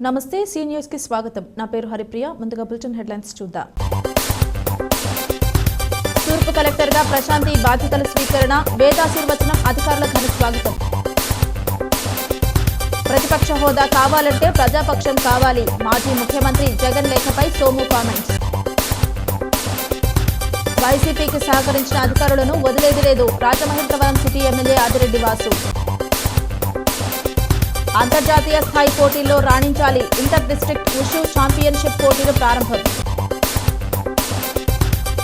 నమస్తే C news కి స్వాగతం. నా పేరు హరిప్రియ. ముందుగా బులెటిన్ హెడ్లైన్స్ చూద్దాం. తూర్పు కలెక్టర్ గా ప్రశాంతి బాధ్యతల స్వీకరణ, వేదాశీర్వచనం, అధికారుల ఘన స్వాగతం. ప్రతిపక్ష హోదా కావాలంటే ప్రజాపక్షం కావాలి. మాజీ ముఖ్యమంత్రి జగన్ లేఖపై సోము కామెంట్స్. వైసీపీకి సహకరించిన అధికారులను వదిలేది లేదు. Rajamahendravaram city MLA Adireddy Vasu. అంతర్జాతీయ స్థాయి పోటీల్లో రాణించాలి. ఇంటర్ డిస్ట్రిక్ట్ ఉషు ఛాంపియన్షిప్ పోటీలు ప్రారంభం.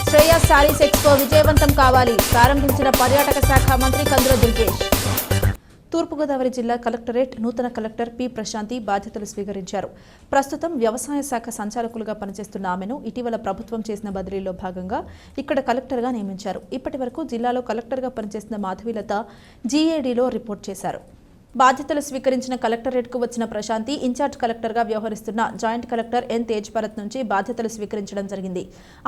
శ్రేయస్ శారీస్ ఎక్స్పో విజయవంతం కావాలి. ప్రారంభించిన పర్యాటక శాఖ మంత్రి కందుల దుర్గేష్. తూర్పుగోదావరి జిల్లా కలెక్టరేట్ నూతన కలెక్టర్ పి ప్రశాంతి బాధ్యతలు స్వీకరించారు. ప్రస్తుతం వ్యవసాయ శాఖ సంచాలకులుగా పనిచేస్తున్న ఆమెను ఇటీవల ప్రభుత్వం చేసిన బదిలీలో భాగంగా ఇక్కడ కలెక్టర్గా నియమించారు. ఇప్పటి వరకు జిల్లాలో కలెక్టర్గా పనిచేస్తున్న మాధవీలత జీఏడీలో రిపోర్ట్ చేశారు. బాధ్యతలు స్వీకరించిన కలెక్టరేట్కు వచ్చిన ప్రశాంతి ఇన్ఛార్జ్ కలెక్టర్గా వ్యవహరిస్తున్న joint collector N Tej Bharat నుంచి బాధ్యతలు స్వీకరించడం జరిగింది.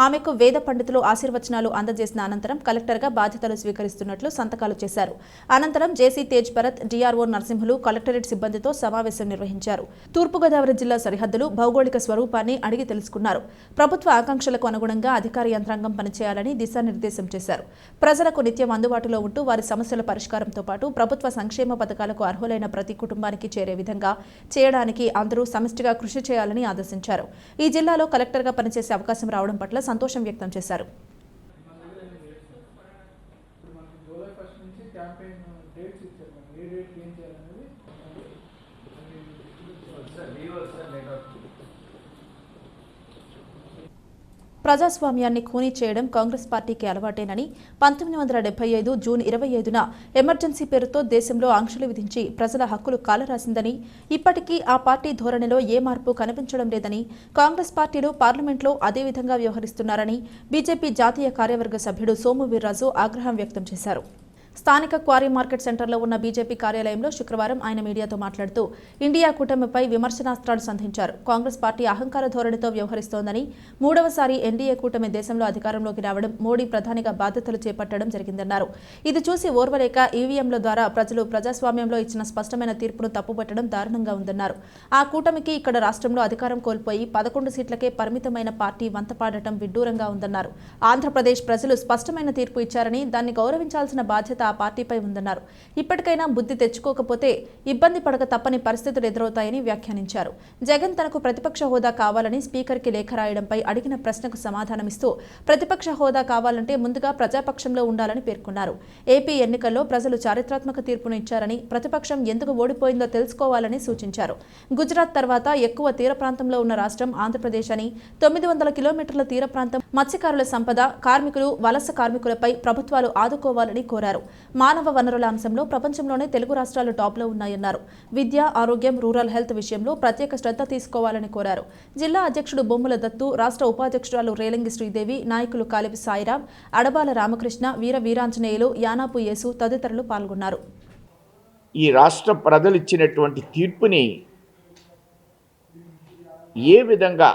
ఆమెకు వేద పండితులు ఆశీర్వచనాలు అందజేసిన అనంతరం కలెక్టర్గా బాధ్యతలు స్వీకరిస్తున్నట్లు సంతకాలు చేశారు. అనంతరం జేసీ తేజ్ భరత్, డిఆర్ఓ నరసింహులు కలెక్టరేట్ సిబ్బందితో సమావేశం నిర్వహించారు. తూర్పుగోదావరి జిల్లా సరిహద్దులు, భౌగోళిక స్వరూపాన్ని అడిగి తెలుసుకున్నారు. ప్రభుత్వ ఆకాంక్షలకు అనుగుణంగా అధికార యంత్రాంగం పనిచేయాలని దిశానిర్దేశం చేశారు. ప్రజలకు నిత్యం అందుబాటులో ఉంటూ వారి సమస్యల పరిష్కారంతో పాటు ప్రభుత్వ సంక్షేమ పథకాలకు అర్హులైన ప్రతి కుటుంబానికి చేరే విధంగా చేయడానికి అందరూ సమిష్టిగా కృషి చేయాలని ఆదేశించారు. ఈ జిల్లాలో కలెక్టర్గా పనిచేసే అవకాశం రావడం పట్ల సంతోషం వ్యక్తం చేశారు. ప్రజాస్వామ్యాన్ని ఖూనీ చేయడం కాంగ్రెస్ పార్టీకి అలవాటేనని 1975 జూన్ 25న ఎమర్జెన్సీ పేరుతో దేశంలో ఆంక్షలు విధించి ప్రజల హక్కులు కాలరాసిందని, ఇప్పటికీ ఆ పార్టీ ధోరణిలో ఏ మార్పు కనిపించడం లేదని, కాంగ్రెస్ పార్టీలు పార్లమెంట్లో అదే విధంగా వ్యవహరిస్తున్నారని బీజేపీ జాతీయ కార్యవర్గ సభ్యుడు సోము వీర్రాజు ఆగ్రహం వ్యక్తం చేశారు. స్థానిక క్వారీ మార్కెట్ సెంటర్లో ఉన్న బీజేపీ కార్యాలయంలో శుక్రవారం ఆయన మీడియాతో మాట్లాడుతూ ఇండియా కూటమిపై విమర్శనాస్త్రాలు సంధించారు. కాంగ్రెస్ పార్టీ అహంకార ధోరణితో వ్యవహరిస్తోందని, మూడవసారి ఎన్డీఏ కూటమి దేశంలో అధికారంలోకి రావడం, మోడీ ప్రధానిగా బాధ్యతలు చేపట్టడం జరిగిందన్నారు. ఇది చూసి ఓర్వలేక ఈవీఎంల ద్వారా ప్రజలు ప్రజాస్వామ్యంలో ఇచ్చిన స్పష్టమైన తీర్పును తప్పుపట్టడం దారుణంగా ఉందన్నారు. ఆ కూటమికి ఇక్కడ రాష్ట్రంలో అధికారం కోల్పోయి 11 సీట్లకే పరిమితమైన పార్టీ వంతపాడటం విడ్డూరంగా ఉందన్నారు. ఆంధ్రప్రదేశ్ ప్రజలు స్పష్టమైన తీర్పు ఇచ్చారని, దాన్ని గౌరవించాల్సిన బాధ్యత ఆ పార్టీపై ఉందన్నారు. ఇప్పటికైనా బుద్ధి తెచ్చుకోకపోతే ఇబ్బంది పడక తప్పని పరిస్థితులు ఎదురవుతాయని వ్యాఖ్యానించారు. జగన్ తనకు ప్రతిపక్ష హోదా కావాలని స్పీకర్కి లేఖ రాయడంపై అడిగిన ప్రశ్నకు సమాధానమిస్తూ ప్రతిపక్ష హోదా కావాలంటే ముందుగా ప్రజాపక్షంలో ఉండాలని పేర్కొన్నారు. ఏపీ ఎన్నికల్లో ప్రజలు చారిత్రాత్మక తీర్పును ఇచ్చారని, ప్రతిపక్షం ఎందుకు ఓడిపోయిందో తెలుసుకోవాలని సూచించారు. గుజరాత్ తర్వాత ఎక్కువ తీర ప్రాంతంలో ఉన్న రాష్ట్రం ఆంధ్రప్రదేశ్ అని, 900 కిలోమీటర్ల తీర ప్రాంతం, మత్స్యకారుల సంపద, కార్మికులు, వలస కార్మికులపై ప్రభుత్వాలు ఆదుకోవాలని కోరారు. మానవ వనరుల అంశంలో ప్రపంచంలోనే తెలుగు రాష్ట్రాలు టాప్లో ఉన్నాయన్నారు. విద్య, ఆరోగ్యం, రూరల్ హెల్త్ విషయంలో ప్రత్యేక శ్రద్ధ తీసుకోవాలని కోరారు. జిల్లా అధ్యక్షుడు బొమ్ముల దత్తు, రాష్ట్ర ఉపాధ్యక్షురాలు రేలంగి శ్రీదేవి, నాయకులు కాలివి సాయిరాం, అడబాల రామకృష్ణ, వీరాంజనేయులు, యానాపు యేసు తదితరులు పాల్గొన్నారు. ఈ రాష్ట్ర ప్రజలు ఇచ్చినటువంటి తీర్పుని ఏ విధంగా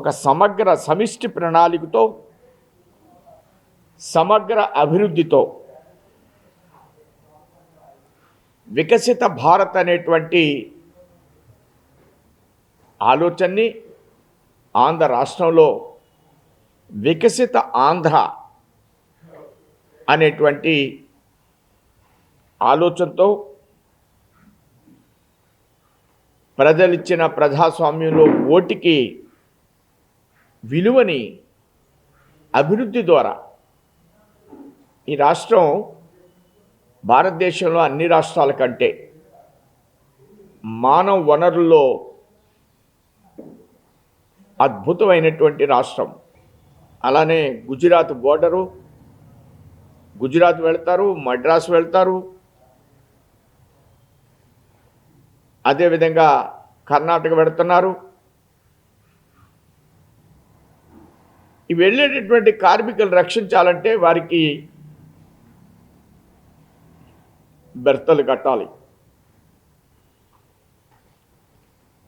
ఒక సమగ్ర సమిష్టి ప్రణాళికతో, సమగ్ర అభివృద్ధితో వికసిత భారత్ అనేటువంటి ఆలోచనని ఆంధ్ర రాష్ట్రంలో వికసిత ఆంధ్ర అనేటువంటి ఆలోచనతో ప్రజలిచ్చిన ప్రజాస్వామ్యంలో ఓటికి విలువని అభివృద్ధి ద్వారా ఈ రాష్ట్రం భారతదేశంలో అన్ని రాష్ట్రాల కంటే మానవ వనరుల్లో అద్భుతమైనటువంటి రాష్ట్రం. అలానే గుజరాత్ బోర్డరు, గుజరాత్ వెళ్తారు, మద్రాసు వెళ్తారు, అదేవిధంగా కర్ణాటక వెళుతున్నారు. ఈ వెళ్ళేటటువంటి కార్మికులను రక్షించాలంటే వారికి బెర్తలు కట్టాలి.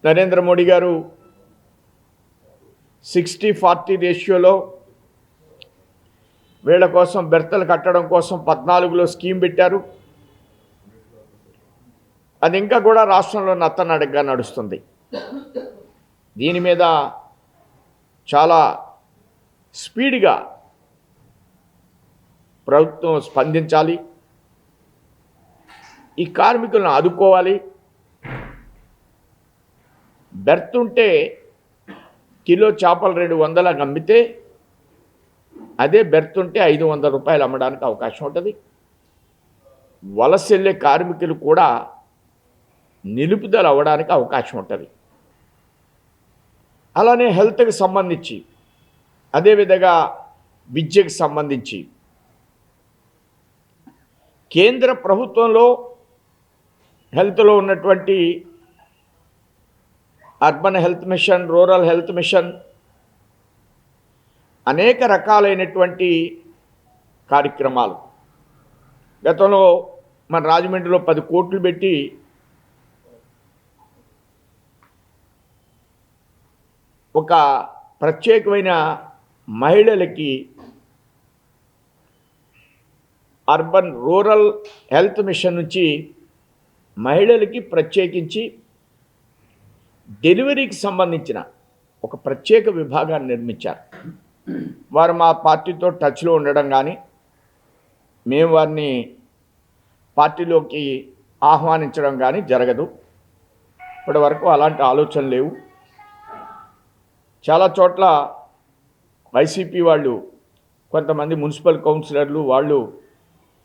నరేంద్ర మోడీ గారు 60-40 రేషియోలో వీళ్ళ కోసం బెర్తలు కట్టడం కోసం 14లో స్కీమ్ పెట్టారు. అది ఇంకా కూడా రాష్ట్రంలో నత్తనడగ్గా నడుస్తుంది. దీని మీద చాలా స్పీడ్గా ప్రభుత్వం స్పందించాలి, ఈ కార్మికులను ఆదుకోవాలి. బెర్త్ ఉంటే కిలో చేపలు 200 అమ్మితే అదే బెర్త్ ఉంటే 500 రూపాయలు అమ్మడానికి అవకాశం ఉంటుంది. వలస వెళ్ళే కార్మికులు కూడా నిలుపుదల అవ్వడానికి అవకాశం ఉంటుంది. అలానే హెల్త్కి సంబంధించి, అదేవిధంగా విద్యకు సంబంధించి కేంద్ర ప్రభుత్వంలో హెల్త్లో ఉన్నటువంటి urban health machine, rural health machine, అనేక రకాలైనటువంటి కార్యక్రమాలు గతంలో మన రాజమండ్రిలో 10 కోట్లు పెట్టి ఒక ప్రత్యేకమైన మహిళలకి అర్బన్ రూరల్ హెల్త్ మిషన్ నుంచి మహిళలకి ప్రత్యేకించి డెలివరీకి సంబంధించిన ఒక ప్రత్యేక విభాగాన్ని నిర్మించారు. వారు మా పార్టీతో టచ్లో ఉండడం కానీ, మేము వారిని పార్టీలోకి ఆహ్వానించడం కానీ జరగదు. ఇప్పటి వరకు అలాంటి ఆలోచనలు లేవు. చాలా చోట్ల వైసీపీ వాళ్ళు, కొంతమంది మున్సిపల్ కౌన్సిలర్లు వాళ్ళు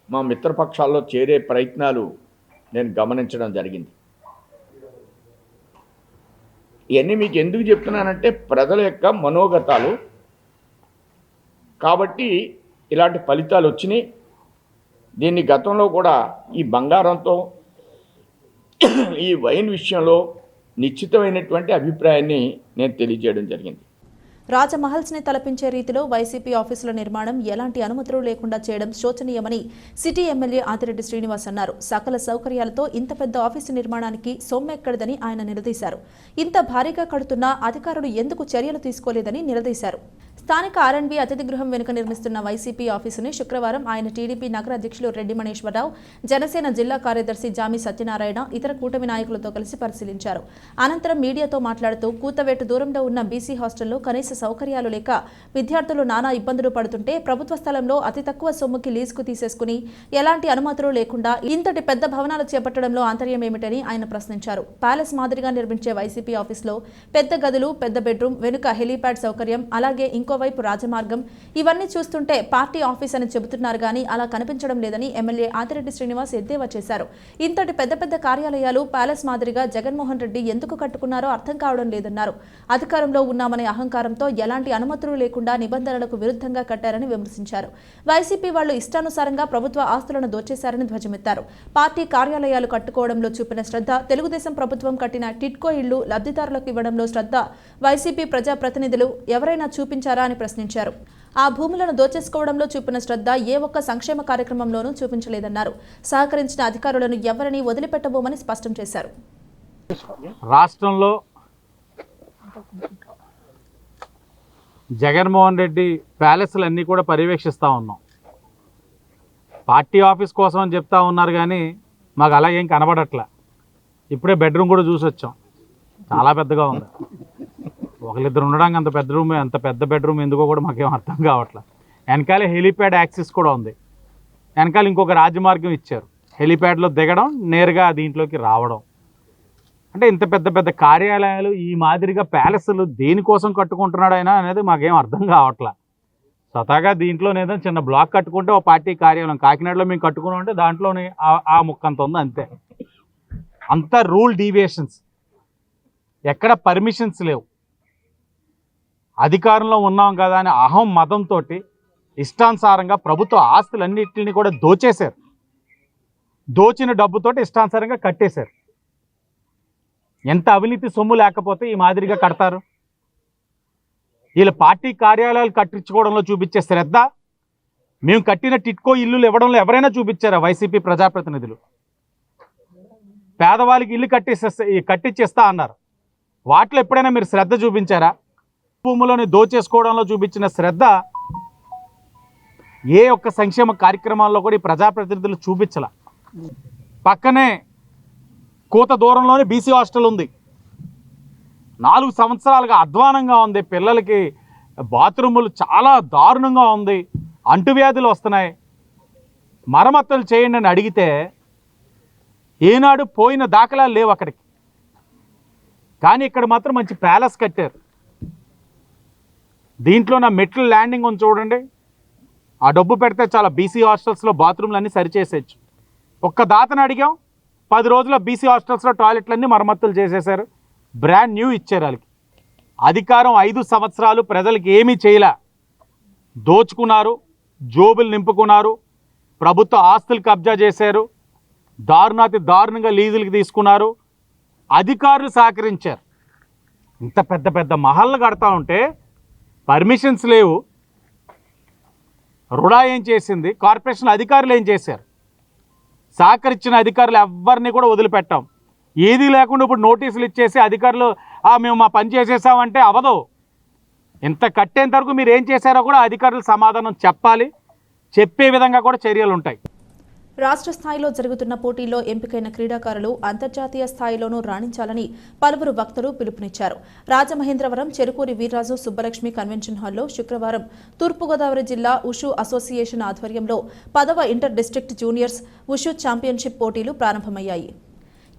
మా మిత్రపక్షాల్లో చేరే ప్రయత్నాలు నేను గమనించడం జరిగింది. ఇవన్నీ మీకు ఎందుకు చెప్తున్నానంటే ప్రజల యొక్క మనోగతాలు కాబట్టి ఇలాంటి ఫలితాలు వచ్చినాయి. దీన్ని గతంలో కూడా ఈ బంగారంతో ఈ వైన్ విషయంలో నిశ్చితమైనటువంటి అభిప్రాయాన్ని నేను తెలియజేయడం జరిగింది. రాజమహల్స్ ని తలపించే రీతిలో వైసీపీ ఆఫీసుల నిర్మాణం ఎలాంటి అనుమతులు లేకుండా చేయడం శోచనీయమని సిటీ ఎమ్మెల్యే ఆదిరెడ్డి శ్రీనివాస్ అన్నారు. సకల సౌకర్యాలతో ఇంత పెద్ద ఆఫీసు నిర్మాణానికి సొమ్మెక్కడదని ఆయన నిలదీశారు. ఇంత భారీగా కడుతున్నా అధికారులు ఎందుకు చర్యలు తీసుకోలేదని నిలదీశారు. స్థానిక ఆర్ఎండ్బి అతిథి గృహం వెనుక నిర్మిస్తున్న వైసీపీ ఆఫీసుని శుక్రవారం ఆయన టీడీపీ నగర అధ్యక్షులు రెడ్డి మణేశ్వరరావు, జనసేన జిల్లా కార్యదర్శి జామి సత్యనారాయణ, ఇతర కూటమి నాయకులతో కలిసి పరిశీలించారు. అనంతరం మీడియాతో మాట్లాడుతూ కూతవేటు దూరంలో ఉన్న బీసీ హాస్టల్లో కనీస సౌకర్యాలు లేక విద్యార్థులు నానా ఇబ్బందులు పడుతుంటే ప్రభుత్వ స్థలంలో అతి తక్కువ సొమ్ముకి లీజుకు తీసేసుకుని ఎలాంటి అనుమతులు లేకుండా ఇంతటి పెద్ద భవనాలు చేపట్టడంలో ఆంతర్యం ఏమిటని ఆయన ప్రశ్నించారు. ప్యాలెస్ మాదిరిగా నిర్మించే వైసీపీ ఆఫీసులో పెద్ద గదులు, పెద్ద బెడ్రూమ్, వెనుక హెలీప్యాడ్ సౌకర్యం, అలాగే ఇంకోవైపు రాజమార్గం, ఇవన్నీ చూస్తుంటే పార్టీ ఆఫీస్ అని చెబుతున్నారు కానీ అలా కనిపించడం లేదని ఎమ్మెల్యే ఆదిరెడ్డి శ్రీనివాస్ ఎద్దేవా చేశారు. ఇంతటి పెద్ద పెద్ద కార్యాలయాలు ప్యాలెస్ మాదిరిగా జగన్మోహన్ రెడ్డి ఎందుకు కట్టుకున్నారో అర్థం కావడం లేదన్నారు. అధికారంలో ఉన్నామనే అహంకారంతో ఎలాంటి అనుమతులు లేకుండా నిబంధనలకు విరుద్ధంగా కట్టారని విమర్శించారు. వైసీపీ వాళ్లు ఇష్టానుసారంగా ప్రభుత్వ ఆస్తులను దోచేశారని ధ్వజమెత్తారు. పార్టీ కార్యాలయాలు కట్టుకోవడంలో చూపిన శ్రద్ధ, తెలుగుదేశం ప్రభుత్వం కట్టిన టిడ్కో ఇళ్లు లబ్ధిదారులకు ఇవ్వడంలో శ్రద్ధ వైసీపీ ప్రజాప్రతినిధులు ఎవరైనా చూపించారా అని ప్రశ్నించారు. ఆ భూములను దోచేసుకోవడంలో చూపిన శ్రద్ధ ఏ ఒక్క సంక్షేమ కార్యక్రమంలోనూ చూపించలేదన్నారు. సహకరించిన అధికారులను ఎవరిని వదిలిపెట్టబోమని స్పష్టం చేశారు. రాష్ట్రంలో జగన్మోహన్ రెడ్డి ప్యాలెస్లన్నీ కూడా పర్యవేక్షిస్తూ ఉన్నాం. పార్టీ ఆఫీస్ కోసం అని చెప్తా ఉన్నారు కానీ మాకు అలాగేం కనబడట్లే. ఇప్పుడే బెడ్రూమ్ కూడా చూసి వచ్చాం, చాలా పెద్దగా ఉంది. ఒకరిద్దరు ఉండడానికి అంత పెద్ద బెడ్రూమ్ ఎందుకో కూడా మాకేం అర్థం కావట్లేదు. వెనకాల హెలీప్యాడ్ యాక్సెస్ కూడా ఉంది. వెనకాల ఇంకొక రాజమార్గం ఇచ్చారు, హెలీప్యాడ్లో దిగడం, నేరుగా దీంట్లోకి రావడం. అంటే ఇంత పెద్ద పెద్ద కార్యాలయాలు ఈ మాదిరిగా ప్యాలెస్లు దేనికోసం కట్టుకుంటున్నాడు ఆయన అనేది మాకేం అర్థం కావట్లేదు. స్వతహాగా దీంట్లో ఏదో చిన్న బ్లాక్ కట్టుకుంటే ఒక పార్టీ కార్యాలయం కాకినాడలో మేము కట్టుకుని ఉంటే దాంట్లోనే ఆ ముక్కంత ఉంది అంతే. అంత రూల్ డీవియేషన్స్, ఎక్కడ పర్మిషన్స్ లేవు. అధికారంలో ఉన్నాం కదా అని అహం మతంతో ఇష్టానుసారంగా ప్రభుత్వ ఆస్తులన్నింటినీ కూడా దోచేశారు. దోచిన డబ్బుతోటి ఇష్టానుసారంగా కట్టేశారు. ఎంత అవినీతి సొమ్ము లేకపోతే ఈ మాదిరిగా కడతారు? వీళ్ళ పార్టీ కార్యాలయాలు కట్టించుకోవడంలో చూపించే శ్రద్ధ మేము కట్టిన టిట్కో ఇల్లులు ఇవ్వడంలో ఎవరైనా చూపించారా వైసీపీ ప్రజాప్రతినిధులు? పేదవాళ్ళకి ఇల్లు కట్టించేస్తా అన్నారు, వాటిలో ఎప్పుడైనా మీరు శ్రద్ధ చూపించారా? భూములను దోచేసుకోవడంలో చూపించిన శ్రద్ధ ఏ ఒక్క సంక్షేమ కార్యక్రమాల్లో కూడా ఈ ప్రజాప్రతినిధులు చూపించాల. పక్కనే కోత దూరంలోనే బీసీ హాస్టల్ ఉంది. 4 సంవత్సరాలుగా అధ్వానంగా ఉంది. పిల్లలకి బాత్రూములు చాలా దారుణంగా ఉంది, అంటువ్యాధులు వస్తున్నాయి, మరమ్మతులు చేయండి అని అడిగితే ఏనాడు పోయిన దాఖలాలు లేవు అక్కడికి. కానీ ఇక్కడ మాత్రం మంచి ప్యాలెస్ కట్టారు. దీంట్లో నా మెట్ల ల్యాండింగ్ ఉంది చూడండి, ఆ డబ్బు పెడితే చాలా బీసీ హాస్టల్స్లో బాత్రూమ్లు అన్నీ సరిచేసేయచ్చు. ఒక్క దాతను అడిగాం, 10 రోజుల్లో బీసీ హాస్టల్స్లో టాయిలెట్లన్నీ మరమ్మతులు చేసేశారు, బ్రాండ్ న్యూ ఇచ్చారు వాళ్ళకి. అధికారం 5 సంవత్సరాలు ప్రజలకు ఏమీ చేయలే, దోచుకున్నారు, జోబులు నింపుకున్నారు, ప్రభుత్వ ఆస్తులు కబ్జా చేశారు, దారుణాతి దారుణంగా లీజులకి తీసుకున్నారు, అధికారులు సహకరించారు. ఇంత పెద్ద పెద్ద మహల్లు కడతా ఉంటే పర్మిషన్స్ లేవు. రుడా ఏం చేసింది, కార్పొరేషన్ అధికారులు ఏం చేశారు? సహకరించిన అధికారులు ఎవరిని కూడా వదిలిపెట్టాం. ఏది లేకుండా ఇప్పుడు నోటీసులు ఇచ్చేసి అధికారులు మేము మా పని చేసేసామంటే అవదు. ఇంత కట్టేంత వరకు మీరు ఏం చేశారో కూడా అధికారులు సమాధానం చెప్పాలి, చెప్పే విధంగా కూడా చర్యలు ఉంటాయి. రాష్ట్ర స్థాయిలో జరుగుతున్న పోటీల్లో ఎంపికైన క్రీడాకారులు అంతర్జాతీయ స్థాయిలోనూ రాణించాలని పలువురు వక్తలు పిలుపునిచ్చారు. రాజమహేంద్రవరం చెరుకూరి వీర్రాజు సుబ్బలక్ష్మి కన్వెన్షన్ హాల్లో శుక్రవారం తూర్పుగోదావరి జిల్లా ఉషు అసోసియేషన్ ఆధ్వర్యంలో 10వ inter district juniors wushu championship పోటీలు ప్రారంభమయ్యాయి.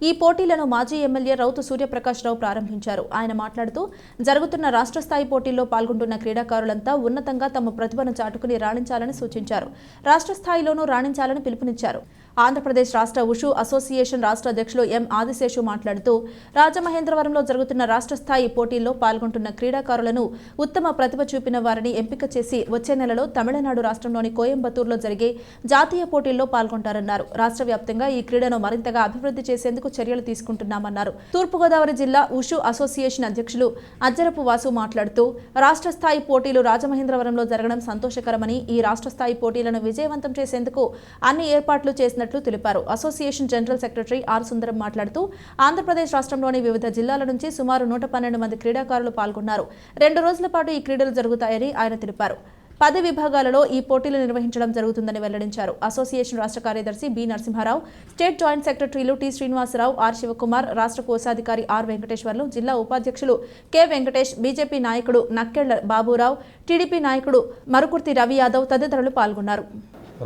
ఈ పోటీలను మాజీ ఎమ్మెల్యే రౌతు సూర్యప్రకాశ్రావు ప్రారంభించారు. ఆయన మాట్లాడుతూ జరుగుతున్న రాష్ట్ర స్థాయి పోటీల్లో పాల్గొంటున్న క్రీడాకారులంతా ఉన్నతంగా తమ ప్రతిభను చాటుకుని రాణించాలని సూచించారు. రాష్ట్ర స్థాయిలోనూ రాణించాలని పిలుపునిచ్చారు. ఆంధ్రప్రదేశ్ రాష్ట్ర ఉషు అసోసియేషన్ రాష్ట్ర అధ్యక్షులు ఎం ఆదిశేషు మాట్లాడుతూ రాజమహేంద్రవరంలో జరుగుతున్న రాష్ట్ర స్థాయి పోటీల్లో పాల్గొంటున్న క్రీడాకారులను ఉత్తమ ప్రతిభ చూపిన వారిని ఎంపిక చేసి వచ్చే నెలలో తమిళనాడు రాష్ట్రంలోని కోయంబత్తూరులో జరిగే జాతీయ పోటీల్లో పాల్గొంటారన్నారు. రాష్ట్ర వ్యాప్తంగా ఈ క్రీడను మరింతగా అభివృద్ధి చేసేందుకు చర్యలు తీసుకుంటున్నామన్నారు. తూర్పుగోదావరి జిల్లా ఉషు అసోసియేషన్ అధ్యక్షులు అజ్జరపు వాసు మాట్లాడుతూ రాష్ట్ర స్థాయి పోటీలు రాజమహేంద్రవరంలో జరగడం సంతోషకరమని, ఈ రాష్ట్ర స్థాయి పోటీలను విజయవంతం చేసేందుకు అన్ని ఏర్పాట్లు చేసినట్లు తెలిపారు. అసోసియేషన్ జనరల్ సెక్రటరీ ఆర్ సుందరం మాట్లాడుతూ ఆంధ్రప్రదేశ్ రాష్ట్రంలోని వివిధ జిల్లాల నుంచి సుమారు 112 మంది క్రీడాకారులు పాల్గొన్నారు. 2 రోజుల పాటు ఈ క్రీడలు జరుగుతాయని ఆయన తెలిపారు. 10 విభాగాలలో ఈ పోటీలు నిర్వహించడం జరుగుతుందని వెల్లడించారు. అసోసియేషన్ రాష్ట్ర కార్యదర్శి బి నరసింహారావు, స్టేట్ జాయింట్ సెక్రటరీలు టి శ్రీనివాసరావు, ఆర్ శివకుమార్, రాష్ట్ర కోశాధికారి ఆర్ వెంకటేశ్వర్లు, జిల్లా ఉపాధ్యక్షులు కె వెంకటేష్, బీజేపీ నాయకుడు నక్కెళ్ల బాబురావు, టీడీపీ నాయకుడు మరుకుర్తి రవి యాదవ్ తదితరులు పాల్గొన్నారు.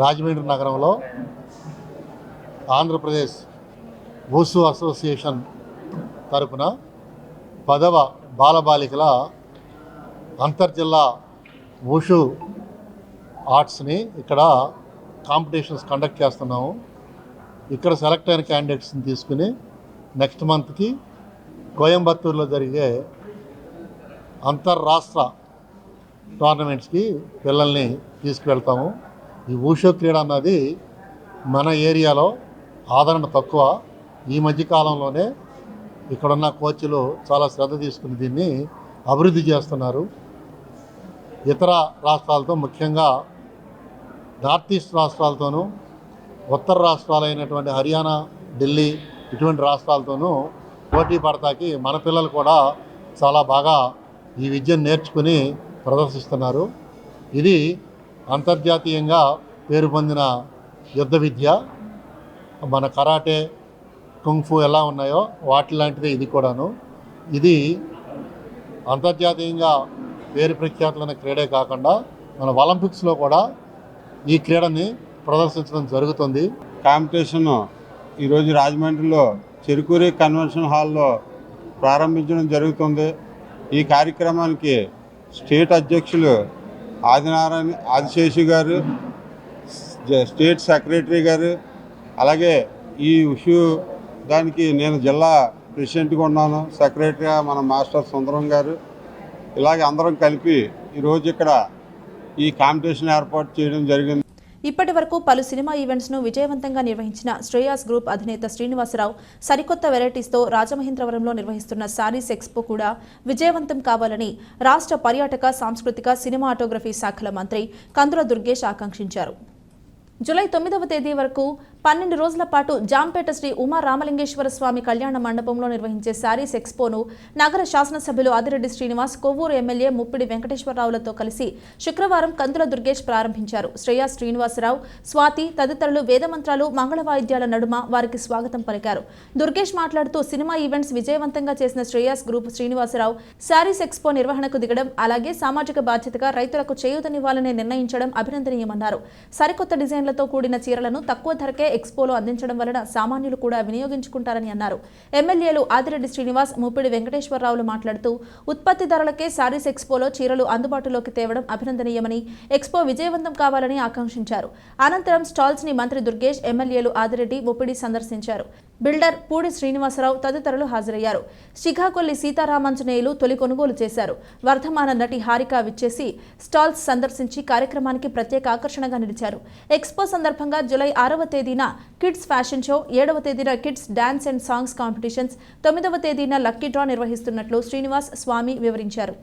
రాజమండ్రి నగరంలో ఆంధ్రప్రదేశ్ వుషు అసోసియేషన్ తరపున 10వ బాలబాలికల అంతర్జిల్లా వుషు ఆర్ట్స్ని ఇక్కడ కాంపిటీషన్స్ కండక్ట్ చేస్తున్నాము. ఇక్కడ సెలెక్ట్ అయిన క్యాండిడేట్స్ని తీసుకుని నెక్స్ట్ మంత్కి కోయంబత్తూరులో జరిగే అంతర్రాష్ట్ర టోర్నమెంట్స్కి పిల్లల్ని తీసుకువెళ్తాము. ఈ వుషు క్రీడ అన్నది మన ఏరియాలో ఆదరణ తక్కువ. ఈ మధ్యకాలంలోనే ఇక్కడున్న కోచ్లు చాలా శ్రద్ధ తీసుకుని దీన్ని అభివృద్ధి చేస్తున్నారు. ఇతర రాష్ట్రాలతో, ముఖ్యంగా నార్త్ ఈస్ట్ రాష్ట్రాలతోనూ, ఉత్తర రాష్ట్రాలైనటువంటి హర్యానా, ఢిల్లీ ఇటువంటి రాష్ట్రాలతోనూ పోటీ పడతాకి మన పిల్లలు కూడా చాలా బాగా ఈ విద్యను నేర్చుకుని ప్రదర్శిస్తున్నారు. ఇది అంతర్జాతీయంగా పేరు పొందిన యుద్ధ విద్య. మన కరాటే, కుంగ్ఫు ఎలా ఉన్నాయో వాటి లాంటిదే ఇది కూడాను. ఇది అంతర్జాతీయంగా పేరు ప్రఖ్యాతులైన క్రీడే కాకుండా మన ఒలింపిక్స్లో కూడా ఈ క్రీడని ప్రదర్శించడం జరుగుతుంది. కాంపిటీషన్ ఈరోజు రాజమండ్రిలో చెరుకూరి కన్వెన్షన్ హాల్లో ప్రారంభించడం జరుగుతుంది. ఈ కార్యక్రమానికి స్టేట్ అధ్యక్షులు ఆదిశేషు గారు, స్టేట్ సెక్రటరీ గారు, అలాగే ఈ ఉషు దానికి నేను జిల్లా ప్రెసిడెంట్గా ఉన్నాను, సెక్రటరీగా మన మాస్టర్ సుందరం గారు, ఇలాగే అందరం కలిపి ఈరోజు ఇక్కడ ఈ కాంపిటీషన్ ఏర్పాటు చేయడం జరిగింది. ఇప్పటి వరకు పలు సినిమా ఈవెంట్స్ ను విజయవంతంగా నిర్వహించిన శ్రేయాస్ గ్రూప్ అధినేత శ్రీనివాసరావు సరికొత్త వెరైటీస్తో రాజమహేంద్రవరంలో నిర్వహిస్తున్న శారీస్ ఎక్స్పో కూడా విజయవంతం కావాలని రాష్ట్ర పర్యాటక, సాంస్కృతిక, సినిమాటోగ్రఫీ శాఖల మంత్రి కందుల దుర్గేష్ ఆకాంక్షించారు. జూలై 9వ తేదీ వరకు 12 రోజుల పాటు జాంపేట శ్రీ ఉమా రామలింగేశ్వర స్వామి కళ్యాణ మండపంలో నిర్వహించే శారీస్ ఎక్స్పోను నగర శాసనసభ్యులు ఆదిరెడ్డి శ్రీనివాస్, కొవ్వూరు ఎమ్మెల్యే ముప్పిడి వెంకటేశ్వరరావులతో కలిసి శుక్రవారం కందుల దుర్గేష్ ప్రారంభించారు. శ్రేయా శ్రీనివాసరావు, స్వాతి తదితరులు వేదమంత్రాలు, మంగళ వాయిద్యాల నడుమ వారికి స్వాగతం పలికారు. దుర్గేష్ మాట్లాడుతూ సినిమా ఈవెంట్స్ విజయవంతంగా చేసిన శ్రేయాస్ గ్రూప్ శ్రీనివాసరావు శారీస్ ఎక్స్పో నిర్వహణకు దిగడం, అలాగే సామాజిక బాధ్యతగా రైతులకు చేయూతనివ్వాలని నిర్ణయించడం అభినందనీయమన్నారు. సరికొత్త డిజైన్లతో కూడిన చీరలను తక్కువ ధరకే ఎక్స్పోలో అందించడం వలన సామాన్యులు కూడా వినియోగించుకుంటారని అన్నారు. ఎమ్మెల్యేలు ఆదిరెడ్డి శ్రీనివాస్, ముప్పిడి వెంకటేశ్వరరావులు మాట్లాడుతూ ఉత్పత్తిదారులకే శారీస్ ఎక్స్పోలో చీరలు అందుబాటులోకి తేవడం అభినందనీయమని, ఎక్స్పో విజయవంతం కావాలని ఆకాంక్షించారు. అనంతరం స్టాల్స్ ని మంత్రి దుర్గేష్, ఎమ్మెల్యేలు ఆదిరెడ్డి, ముప్పిడి సందర్శించారు. బిల్డర్ పూడి శ్రీనివాసరావు తదితరులు హాజరయ్యారు. శ్రీకాకుళి సీతారామాంజనేయులు తొలి కొనుగోలు చేశారు. వర్ధమాన నటి హారిక విచ్చేసి స్టాల్స్ సందర్శించి కార్యక్రమానికి ప్రత్యేక ఆకర్షణగా నిలిచారు. ఎక్స్పో సందర్భంగా జూలై 6వ తేదీన కిడ్స్ ఫ్యాషన్ షో, 7వ తేదీన kids dance and songs competitions, 9వ తేదీన లక్కీ డ్రా నిర్వహిస్తున్నట్లు శ్రీనివాస్ స్వామి వివరించారు.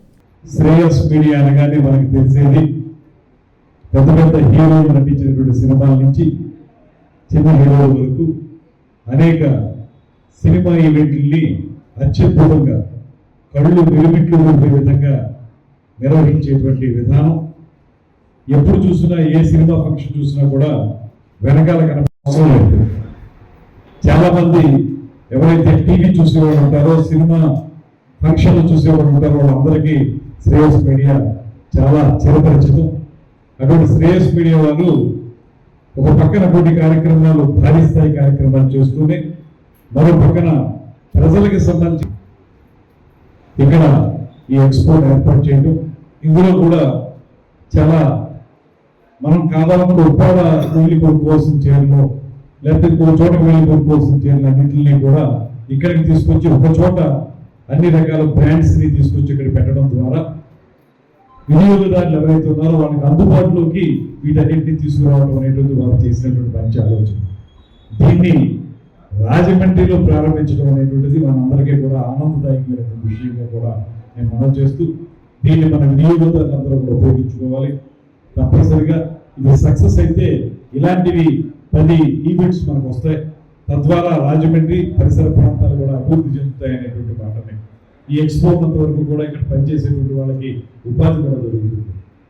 శ్రేయస్ మీడియా అనగానే మనకు తెలిసేది పెద్ద పెద్ద హీరోలు నటించినటువంటి సినిమాల నుంచి చిన్న హీరోల వరకు అనేక సినిమా ఈవెంట్లని అత్యద్భుతంగా కళ్ళు మిరుమిట్లు ఉండే విధంగా నిర్వహించేటువంటి విధానం. ఎప్పుడు చూసినా, ఏ సినిమా ఫంక్షన్ చూసినా కూడా వెనకాల కనపడడం లేదు. చాలా మంది ఎవరైతే టీవీ చూసేవాళ్ళు ఉంటారో, సినిమా ఫంక్షన్లు చూసేవాళ్ళు ఉంటారో వాళ్ళందరికీ శ్రేయస్ మీడియా చాలా చిరపరిచితం. అటువంటి శ్రేయస్ మీడియా వాళ్ళు ఒక పక్కన కొన్ని కార్యక్రమాలు, భారీ స్థాయి కార్యక్రమాలు చేస్తూనే మరో పక్కన ప్రజలకు సంబంధించి ఇక్కడ ఈ ఎక్స్పో ఏర్పాటు చేయడం, ఇందులో కూడా చాలా మనం కావాలనుకున్న ఉప్పాడ వెళ్ళి కొనుక్కోవాల్సిన చీరలు, లేకపోతే ఇంకో చోటకి వెళ్ళి కొనుక్కోవాల్సిన చీరలు అన్నింటినీ కూడా ఇక్కడికి తీసుకొచ్చి ఒక చోట అన్ని రకాల బ్రాండ్స్ని తీసుకొచ్చి ఇక్కడ పెట్టడం ద్వారా వినియోగదారులు ఎవరైతే ఉన్నారో వాళ్ళకి అందుబాటులోకి వీటన్నింటినీ తీసుకురావడం అనేటువంటి వారు చేసినటువంటి మంచి ఆలోచన. దీన్ని రాజమండ్రిలో ప్రారంభించడం అనేటువంటిది మనందరికీ కూడా ఆనందదాయకమైనటువంటి విషయంగా కూడా నేను మనవి చేస్తూ, దీన్ని మన వినియోగదారులందరూ కూడా ఉపయోగించుకోవాలి. తప్పనిసరిగా ఇది సక్సెస్ అయితే ఇలాంటివి 10 ఈవెంట్స్ మనకు వస్తాయి. తద్వారా రాజమండ్రి పరిసర ప్రాంతాలు కూడా అభివృద్ధి చెందుతాయి అనేటువంటి మాటనే. ఈ ఎక్స్పో ఉన్నంత వరకు కూడా ఇక్కడ పనిచేసేటువంటి వాళ్ళకి ఉపాధి కూడా జరుగుతుంది.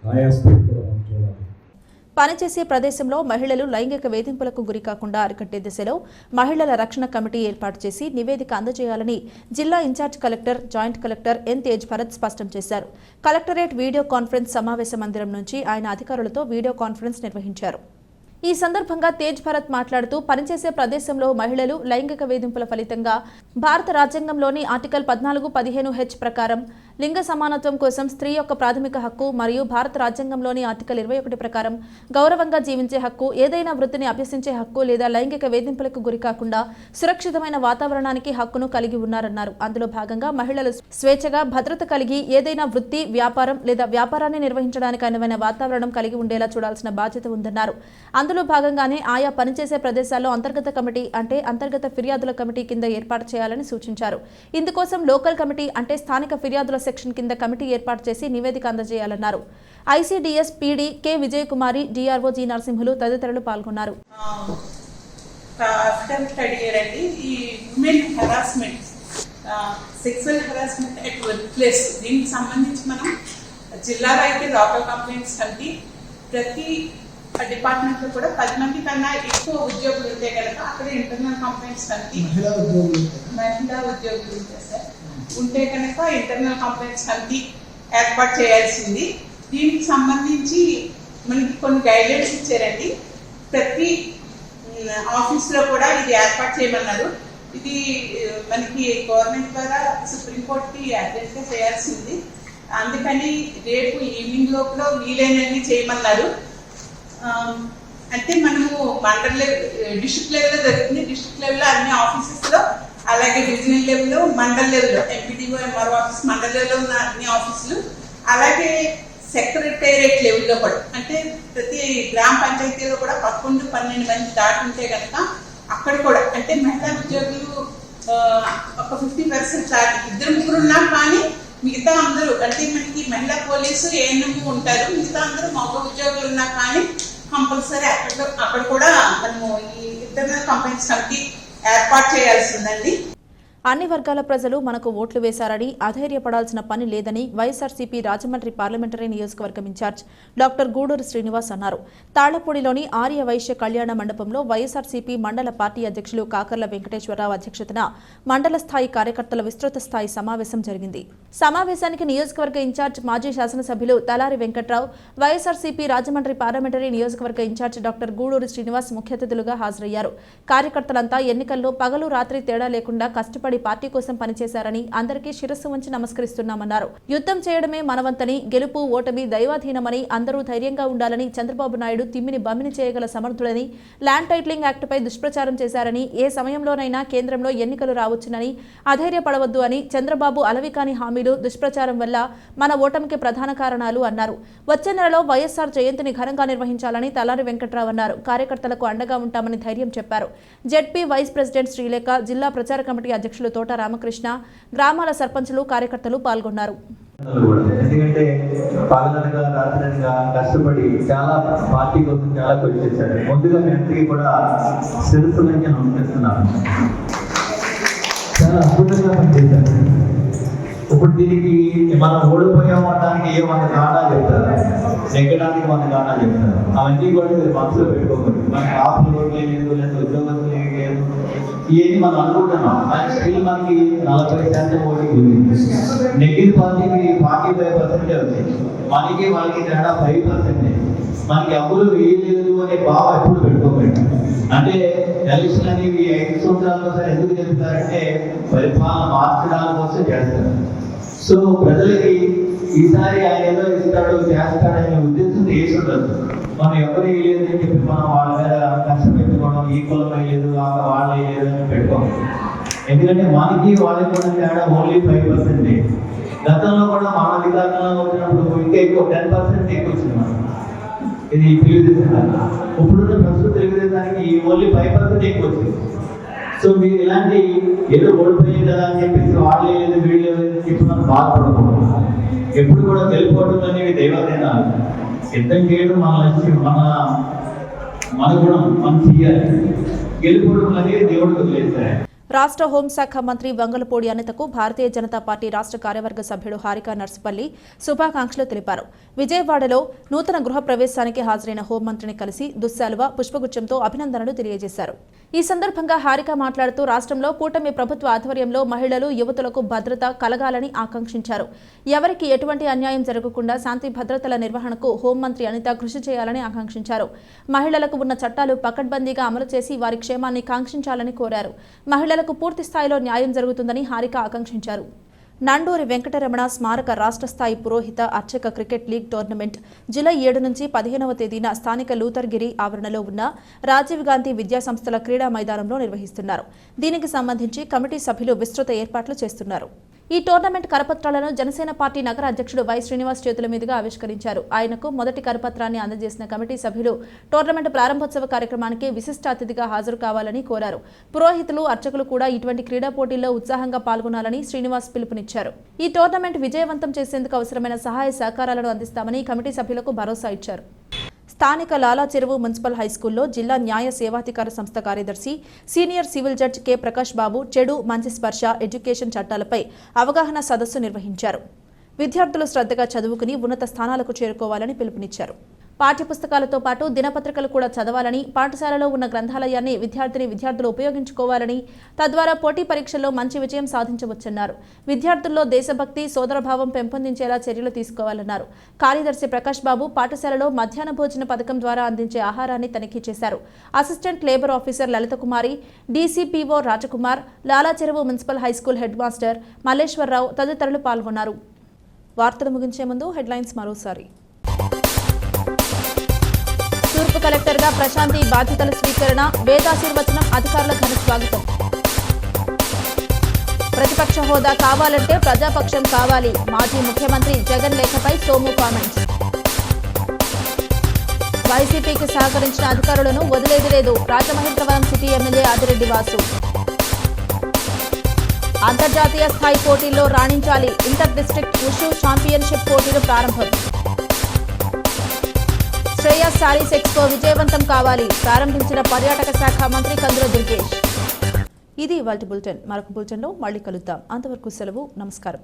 ఆ ఆస్పెక్ట్ కూడా మనం చూడాలి. పనిచేసే ప్రదేశంలో మహిళలు లైంగిక వేధింపులకు గురికాకుండా అరికట్టే దిశలో మహిళల రక్షణ కమిటీ ఏర్పాటు చేసి నివేదిక అందజేయాలని జిల్లా in charge collector, joint collector N Tej Bharat స్పష్టం చేశారు. కలెక్టరేట్ వీడియో కాన్ఫరెన్స్ సమావేశ మందిరం నుంచి ఆయన అధికారులతో వీడియో కాన్ఫరెన్స్ నిర్వహించారు. ఈ సందర్భంగా తేజ్ భరత్ మాట్లాడుతూ, పనిచేసే ప్రదేశంలో మహిళలు లైంగిక వేధింపుల ఫలితంగా భారత రాజ్యాంగంలోని ఆర్టికల్ 14-15H ప్రకారం లింగ సమానత్వం కోసం స్త్రీ యొక్క ప్రాథమిక హక్కు మరియు భారత రాజ్యాంగంలోని ఆర్టికల్ 21 ప్రకారం గౌరవంగా జీవించే హక్కు, ఏదైనా వృత్తిని అభ్యసించే హక్కు లేదా లైంగిక వేధింపులకు గురికాకుండా సురక్షితమైన వాతావరణానికి హక్కును కలిగి ఉన్నారన్నారు. అందులో భాగంగా మహిళలు స్వేచ్ఛగా, భద్రత కలిగి ఏదైనా వృత్తి, వ్యాపారం లేదా వ్యాపారాన్ని నిర్వహించడానికి అనువైన వాతావరణం కలిగి ఉండేలా చూడాల్సిన బాధ్యత ఉందన్నారు. అందులో భాగంగానే ఆయా పనిచేసే ప్రదేశాల్లో అంతర్గత కమిటీ అంటే అంతర్గత ఫిర్యాదుల కమిటీ కింద ఏర్పాటు చేయాలని సూచించారు. ఇందుకోసం లోకల్ కమిటీ అంటే స్థానిక ఫిర్యాదుల సెక్షన్ కింద కమిటీ ఏర్పాటు చేసి నివేదిక అందజేయాలన్నారు. ICDS PD K Vijayakumari, DRO G Narasimhulu తదితరులు పాల్గొన్నారు. Sexual harassment at workplace, దీనికి సంబంధించి మనం జిల్లాలో అయితే లోకల్ కంప్లైంట్స్ కమిటీ, ప్రతి డిపార్ట్మెంట్లో కూడా 10 మంది కన్నా ఎక్కువ ఉద్యోగులు ఉంటే కనుక అక్కడ ఇంటర్నల్ కంప్లైంట్స్ కమిటీ, మహిళా ఉద్యోగులు ఉంటే సార్ ఉంటే కనుక ఇంటర్నల్ కంప్లైంట్స్ కమిటీ ఏర్పాటు చేయాల్సింది. దీనికి సంబంధించి మనకి కొన్ని గైడ్లైన్స్ ఇచ్చారండి. ప్రతి ఆఫీస్లో కూడా ఇది ఏర్పాటు చేయమన్నారు. ఇది మనకి గవర్నమెంట్ ద్వారా సుప్రీంకోర్టుకి అడ్రస్గా చేయాల్సింది. అందుకని రేపు ఈవినింగ్ లోపల వీలైనన్ని చేయమన్నారు. అంటే మనము మండల్ లెవెల్, డిస్ట్రిక్ట్ లెవెల్లో జరుగుతుంది. డిస్ట్రిక్ట్ లెవెల్లో అన్ని ఆఫీసెస్లో, అలాగే డివిజనల్ లెవెల్లో, మండల్ లెవెల్లో ఎంపీడీఓ, ఎంఆర్ఓ ఆఫీస్, మండల్ లెవెల్లో ఉన్న అన్ని ఆఫీసులు, అలాగే సెక్రటేరియట్ లెవెల్లో కూడా, అంటే ప్రతి గ్రామ పంచాయతీలో కూడా 11-12 మంది దాటి ఉంటే కనుక అక్కడ కూడా, అంటే మహిళా ఉద్యోగులు ఒక 50% దాటి 2-3 ఉన్నా కానీ మిగతా అందరూ, అంటే మనకి మహిళా పోలీసు, ఏఎన్ఎం ఉంటారు, మిగతా అందరూ మగ ఉద్యోగులు ఉన్నా కానీ కంపల్సరీ అక్కడ కూడా మనము ఈ ఇంటర్నల్ కంప్లైంట్స్ కమిటీ ఏర్పాటు చేయాల్సి ఉందండి. అన్ని వర్గాల ప్రజలు మనకు ఓట్లు వేశారని అధైర్యపడాల్సిన పని లేదని వైఎస్ఆర్సీపీ రాజమండ్రి పార్లమెంటరీ నియోజకవర్గం ఇన్ఛార్జ్ డాక్టర్ గూడూరు శ్రీనివాస్ అన్నారు. తాళ్లపూడిలోని ఆర్య వైశ్య కళ్యాణ మండపంలో వైఎస్ఆర్సీపీ మండల పార్టీ అధ్యక్షులు కాకర్ల వెంకటేశ్వరరావు అధ్యక్షతన మండల స్థాయి కార్యకర్తల విస్తృత స్థాయి సమావేశం జరిగింది. సమావేశానికి నియోజకవర్గ ఇన్ఛార్జ్ మాజీ శాసనసభ్యులు తలారి వెంకట్రావు, వైఎస్ఆర్సీపీ రాజమండ్రి పార్లమెంటరీ నియోజకవర్గ ఇన్ఛార్జ్ డాక్టర్ గూడూరు శ్రీనివాస్ ముఖ్య అతిథులుగా హాజరయ్యారు. కార్యకర్తలంతా ఎన్నికల్లో పగలు రాత్రి తేడా లేకుండా కష్టపడి పార్టీ కోసం పనిచేశారని అందరికీ శిరస్సు వంచి నమస్కరిస్తున్నామన్నారు. యుద్ధం చేయడమే మనవంతని, గెలుపు ఓటమి దైవాధీనమని, అందరూ ధైర్యంగా ఉండాలని, చంద్రబాబు నాయుడు తిమ్మిని బమ్మిని చేయగల సమర్థుడని, ల్యాండ్ టైటిలింగ్ యాక్టుపై దుష్ప్రచారం చేశారని, ఏ సమయంలోనైనా కేంద్రంలో ఎన్నికలు రావచ్చునని, అధైర్యపడవద్దు అని, చంద్రబాబు అలవికాని హామీలు, దుష్ప్రచారం వల్ల మన ఓటమికి ప్రధాన కారణాలు అన్నారు. వచ్చే నెలలో వైఎస్ఆర్ జయంతిని ఘనంగా నిర్వహించాలని తలారి వెంకట్రావు అన్నారు. కార్యకర్తలకు అండగా ఉంటామని ధైర్యం చెప్పారు. జెడ్పీ వైస్ ప్రెసిడెంట్ శ్రీలేఖ, జిల్లా ప్రచార కమిటీ అధ్యక్షులు తోట రామకృష్ణ, గ్రామాల సర్పంచులు, కార్యకర్తలు పాల్గొన్నారు. ఎందుకంటే పగలనగా రాత్రనగా కష్టపడి చాలా పార్టీ కోసం చాలా కృషి చేశారు. ముందుగా మీ అందరికీ కూడా శిరస్సు నుంచి నమస్కరిస్తున్నాను. చాలా అద్భుతంగా పనిచేశారు. ఇప్పుడు దీనికి మనం ఓడిపోయాం అనడానికి ఏ 100 కారణాలు చెప్తారు, నెగ్గడానికి 100 కారణాలు చెప్తారు. అవన్నీ కూడా మీరు మనసులో పెట్టుకోకూడదు. మనకి ఆఫ్లు లేదు, లేదా ఉద్యోగస్తులు లేదు, ఇవన్నీ మనం అనుకుంటున్నాం. కానీ స్టిల్ మనకి 40% ఓటింగ్ ఉంది. నెగ్గిన పార్టీకి 45% అవుతుంది. మనకి వాళ్ళకి తేడా 5%. మనకి అప్పులు వేయలేదు అనే భావం ఎప్పుడు పెట్టుకోకండి. అంటే ఎలక్షన్ అనేవి 5 సంవత్సరాల కోసం ఎందుకు చెప్తారంటే పరిపాలన మార్చడాల కోసం చేస్తారు. సో ప్రజలకి ఈసారి ఆయన ఏదో ఇస్తాడు చేస్తాడనే ఉద్దేశంతో వేసి ఉండదు. మనం ఎవరు వేయలేదు అని చెప్పి మనం వాళ్ళ మీద కష్టం పెట్టుకోవడం, ఈ కులం వేయలేదు వాళ్ళు వేయలేదు అని పెట్టుకోవాలి. ఎందుకంటే మనకి వాళ్ళకి కూడా తేడా ఓన్లీ 5%. గతంలో కూడా మన అధికారంలో వచ్చినప్పుడు ఇంకా ఎక్కువ 10% ఎక్కువ వచ్చింది మనం. ఇది తెలుగుదేశం. ఇప్పుడున్న ప్రస్తుత తెలుగుదేశానికి ఓన్లీ 5% ఎక్కువ వచ్చింది. సో మీరు ఇలాంటి ఏదో ఓడిపోయింది కదా అని చెప్పేసి వాళ్ళు లేదు వీళ్ళు లేదు అని చెప్పి మనం బాధపడకూడదు. ఎప్పుడు కూడా గెలుపోవడం అనేవి దైవదేనాలు. యుద్ధం చేయడం మన లక్ష్యం, మన గుణం, మనం చేయాలి. గెలుపోవడం అనేది దేవుడికి వదిలేస్తారు. రాష్ట్ర హోంశాఖ మంత్రి వంగలపూడి అనితకు భారతీయ జనతా పార్టీ రాష్ట్ర కార్యవర్గ సభ్యుడు హారిక నర్సిపల్లి శుభాకాంక్షలు తెలిపారు. విజయవాడలో నూతన గృహ ప్రవేశానికి హాజరైన హోంమంత్రిని కలిసి దుశ్శాలువ, పుష్పగుచ్చంతో అభినందనలు తెలియజేశారు. ఈ సందర్భంగా హారిక మాట్లాడుతూ రాష్ట్రంలో కూటమి ప్రభుత్వ ఆధ్వర్యంలో మహిళలు, యువతులకు భద్రత కలగాలని ఆకాంక్షించారు. ఎవరికి ఎటువంటి అన్యాయం జరగకుండా శాంతి భద్రతల నిర్వహణకు హోంమంత్రి అనిత కృషి చేయాలని ఆకాంక్షించారు. మహిళలకు ఉన్న చట్టాలు పకడ్బందీగా అమలు చేసి వారి క్షేమాన్ని కాంక్షించాలని కోరారు. మహిళలకు పూర్తి స్థాయిలో న్యాయం జరుగుతుందని హారిక ఆకాంక్షించారు. నండూరి వెంకటరమణ స్మారక రాష్ట్ర స్థాయి పురోహిత అర్చక క్రికెట్ లీగ్ టోర్నమెంట్ జూలై 7 నుంచి 15వ తేదీన స్థానిక లూథర్గిరి ఆవరణలో ఉన్న రాజీవ్ గాంధీ విద్యా సంస్థల క్రీడా మైదానంలో నిర్వహిస్తున్నారు. దీనికి సంబంధించి కమిటీ సభ్యులు విస్తృత ఏర్పాట్లు చేస్తున్నారు. ఈ టోర్నమెంట్ కరపత్రాలను జనసేన పార్టీ నగర అధ్యక్షుడు వై శ్రీనివాస్ చేతుల మీదుగా ఆవిష్కరించారు. ఆయనకు మొదటి కరపత్రాన్ని అందజేసిన కమిటీ సభ్యులు టోర్నమెంట్ ప్రారంభోత్సవ కార్యక్రమానికి విశిష్ట అతిథిగా హాజరు కావాలని కోరారు. పురోహితులు, అర్చకులు కూడా ఇటువంటి క్రీడా పోటీల్లో ఉత్సాహంగా పాల్గొనాలని శ్రీనివాస్ పిలుపునిచ్చారు. ఈ టోర్నమెంట్ విజయవంతం చేసేందుకు అవసరమైన సహాయ సహకారాలను అందిస్తామని కమిటీ సభ్యులకు భరోసా ఇచ్చారు. స్థానిక లాలా చెరువు మున్సిపల్ హైస్కూల్లో జిల్లా న్యాయ సేవాధికార సంస్థ కార్యదర్శి senior civil judge K Prakash Babu చెడు, మంచి స్పర్శ, ఎడ్యుకేషన్ చట్టాలపై అవగాహన సదస్సు నిర్వహించారు. విద్యార్థులు శ్రద్ధగా చదువుకుని ఉన్నత స్థానాలకు చేరుకోవాలని పిలుపునిచ్చారు. పాఠ్యపుస్తకాలతో పాటు దినపత్రికలు కూడా చదవాలని, పాఠశాలలో ఉన్న గ్రంథాలయాన్ని విద్యార్థులు ఉపయోగించుకోవాలని, తద్వారా పోటీ పరీక్షల్లో మంచి విజయం సాధించవచ్చన్నారు. విద్యార్థుల్లో దేశభక్తి, సోదరభావం పెంపొందించేలా చర్యలు తీసుకోవాలన్నారు. కార్యదర్శి ప్రకాష్ బాబు పాఠశాలలో మధ్యాహ్న భోజన పథకం ద్వారా అందించే ఆహారాన్ని తనిఖీ చేశారు. Assistant labour officer Lalithakumari, DCPO Rajkumar, Lala Cheruvu municipal high school headmaster Malleswararao తదితరులు పాల్గొన్నారు. వార్తలు ముగించే ముందు హెడ్లైన్స్ మరోసారి. తూర్పు కలెక్టర్గా ప్రశాంతి బాధ్యతల స్వీకరణ, వేదాశీర్వచనం, అధికారుల ఘన స్వాగతం. ప్రతిపక్ష హోదా కావాలంటే ప్రజాపక్షం కావాలి, మాజీ ముఖ్యమంత్రి జగన్ లేఖపై సోము కామెంట్స్. వైసీపీకి సహకరించిన అధికారులను వదిలేది లేదు, రాజమహేంద్రవరం సిటీ ఎమ్మెల్యే ఆదిరెడ్డి వాసు. అంతర్జాతీయ స్థాయి పోటీల్లో రాణించాలి, ఇంటర్ డిస్ట్రిక్ట్ ఉషు ఛాంపియన్షిప్ పోటీలు ప్రారంభం. శ్రేయస్ శారీస్ ఎక్స్పో విజయవంతం కావాలి ప్రారంభించిన పర్యాటక శాఖ మంత్రి కందుల దుర్గేష్. ఇది ఇవాల్టి బులెటిన్. మరొక బులెటిన్లో మళ్ళీ కలుద్దాం. అంతవరకు సెలవు. నమస్కారం.